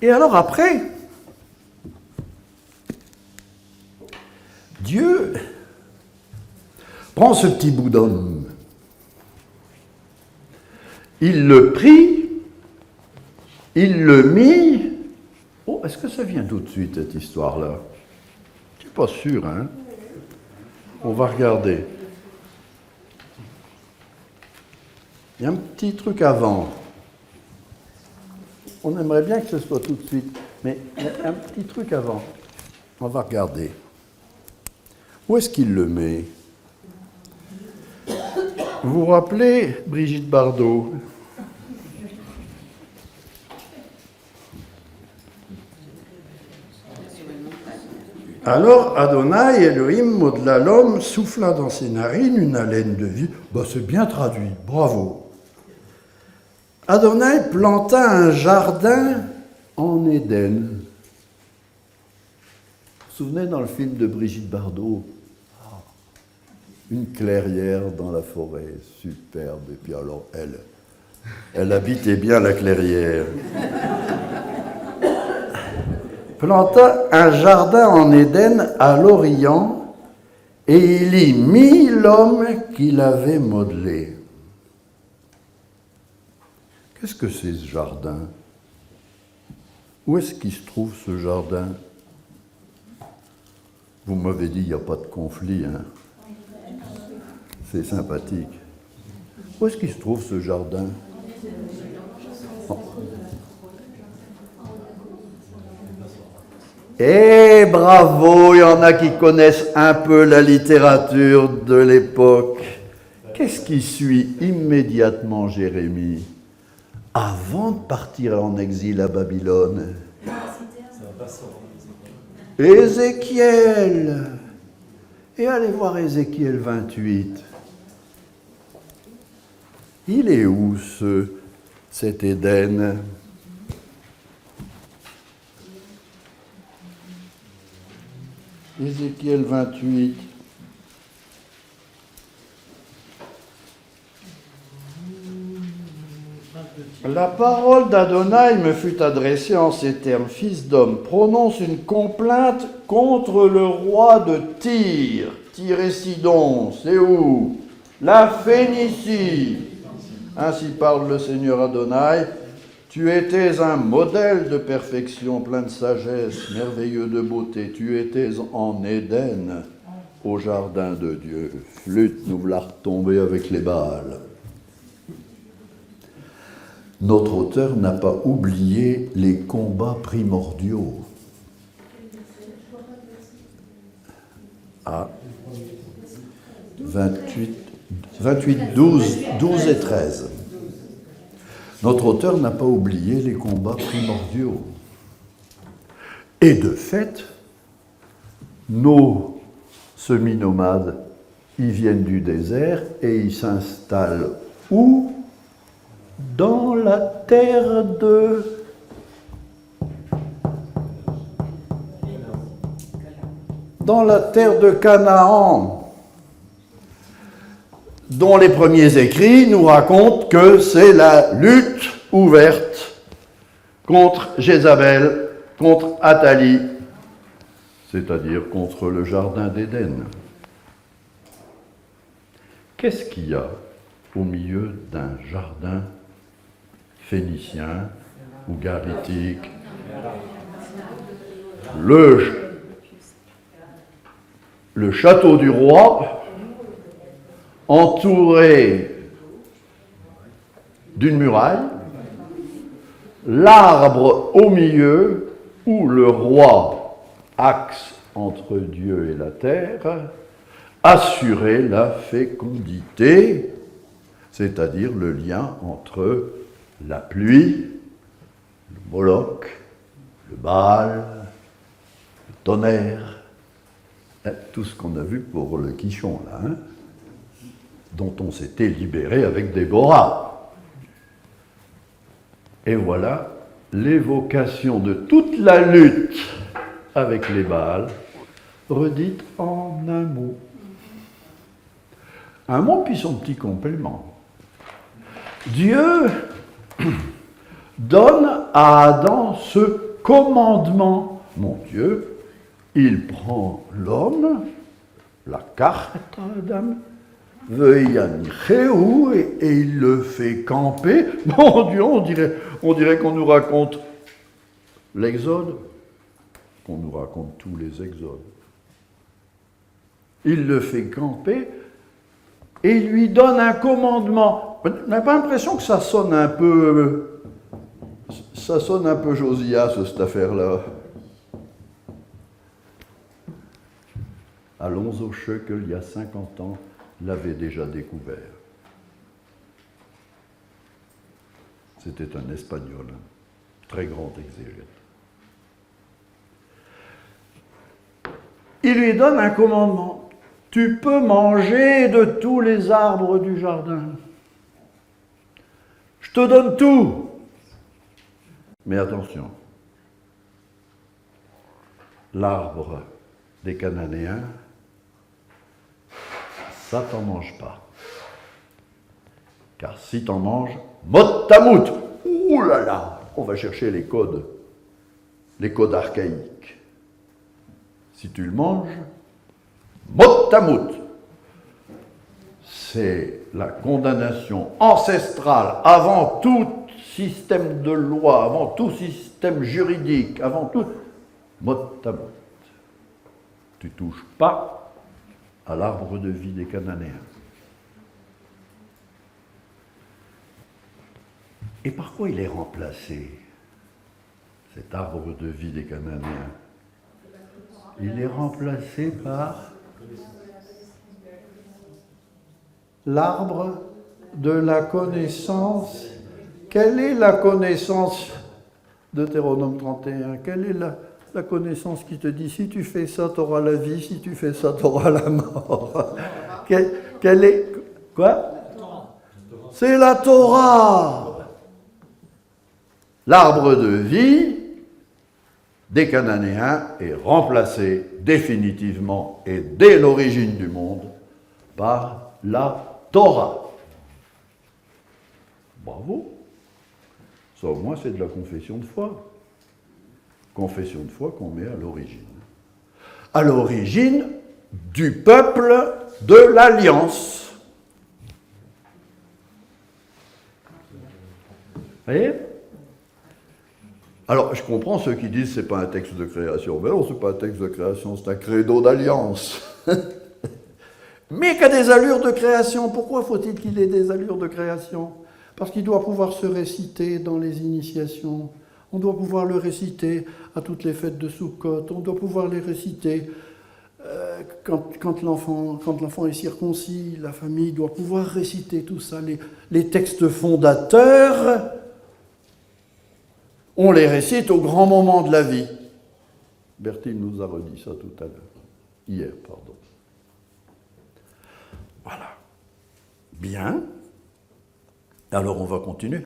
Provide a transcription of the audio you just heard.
Et alors après, Dieu prend ce petit bout d'homme, il le prit, il le mit. Oh, est-ce que ça vient tout de suite, cette histoire-là? Je ne suis pas sûr, hein? On va regarder. Il y a un petit truc avant. On aimerait bien que ce soit tout de suite, mais il y a un petit truc avant. On va regarder. Où est-ce qu'il le met? Vous vous rappelez Brigitte Bardot? Alors Adonai, Elohim, modela l'homme, souffla dans ses narines une haleine de vie. C'est bien traduit, bravo. Adonai planta un jardin en Éden. Vous vous souvenez dans le film de Brigitte Bardot? Une clairière dans la forêt, superbe. Et puis alors, elle habitait bien la clairière. Planta un jardin en Éden à l'Orient et il y mit l'homme qu'il avait modelé. Qu'est-ce que c'est ce jardin? Où est-ce qu'il se trouve ce jardin? Vous m'avez dit, il n'y a pas de conflit, hein? C'est sympathique. Où est-ce qu'il se trouve ce jardin? Eh, bravo, il y en a qui connaissent un peu la littérature de l'époque. Qu'est-ce qui suit immédiatement Jérémie, avant de partir en exil à Babylone? Ézéchiel. Et allez voir Ézéchiel 28. Il est où cet Éden? Ézéchiel 28. La parole d'Adonai me fut adressée en ces termes. Fils d'homme, prononce une complainte contre le roi de Tyr. Tyr et Sidon, c'est où? La Phénicie. Ainsi parle le Seigneur Adonai. Tu étais un modèle de perfection, plein de sagesse, merveilleux de beauté. Tu étais en Éden, au jardin de Dieu. Flûte, nous voilà retombés avec les Baals. Notre auteur n'a pas oublié les combats primordiaux. Ah, 28, 12 et 13. Notre auteur n'a pas oublié les combats primordiaux. Et de fait, nos semi-nomades, ils viennent du désert et ils s'installent où? Dans la terre de Canaan, dont les premiers écrits nous racontent que c'est la lutte ouverte contre Jézabel, contre Athalie, c'est-à-dire contre le jardin d'Éden. Qu'est-ce qu'il y a au milieu d'un jardin phénicien ou garitique? Le château du roi, entouré d'une muraille, l'arbre au milieu où le roi, axe entre Dieu et la terre, assurait la fécondité, c'est-à-dire le lien entre la pluie, le Moloch, le Baal, le tonnerre, tout ce qu'on a vu pour le Quichon, là, hein, dont on s'était libéré avec Déborah. Et voilà l'évocation de toute la lutte avec les Baals, redite en un mot. Un mot puis son petit complément. Dieu donne à Adam ce commandement. Mon Dieu, il prend l'homme, la carte à Adam, et il le fait camper. Mon Dieu, on dirait qu'on nous raconte l'Exode, qu'on nous raconte tous les Exodes. Il le fait camper et il lui donne un commandement. On n'a pas l'impression que ça sonne un peu Josias, cette affaire-là. Alonso Schöckel, il y a 50 ans, l'avait déjà découvert. C'était un Espagnol, très grand exégète. Il lui donne un commandement. Tu peux manger de tous les arbres du jardin. Je te donne tout. Mais attention, l'arbre des Cananéens, ça t'en mange pas. Car si t'en manges, mot tamout. Ouh là là, on va chercher les codes archaïques. Si tu le manges, mot tamout. C'est la condamnation ancestrale avant tout système de loi, avant tout système juridique, avant tout, mot tamout. Tu touches pas à l'arbre de vie des Cananéens. Et par quoi il est remplacé, cet arbre de vie des Cananéens? Il est remplacé par l'arbre de la connaissance. Quelle est la connaissance de Deutéronome 31? Quelle est la connaissance qui te dit si tu fais ça, tu auras la vie, si tu fais ça, tu auras la mort? Quelle est. Quoi? C'est la Torah! L'arbre de vie des Cananéens est remplacé définitivement et dès l'origine du monde par la Torah. Bravo! Ça, au moins, c'est de la confession de foi. Confession de foi qu'on met à l'origine. À l'origine du peuple de l'Alliance. Vous voyez? Alors, je comprends ceux qui disent que ce n'est pas un texte de création. Mais non, ce n'est pas un texte de création, c'est un credo d'alliance. Mais qu'à des allures de création. Pourquoi faut-il qu'il ait des allures de création? Parce qu'il doit pouvoir se réciter dans les initiations. On doit pouvoir le réciter à toutes les fêtes de Soukhot. On doit pouvoir les réciter quand l'enfant est circoncis. La famille doit pouvoir réciter tout ça. Les textes fondateurs, on les récite au grand moment de la vie. Bertine nous a redit ça tout à l'heure. Hier, pardon. Voilà. Bien. Alors on va continuer.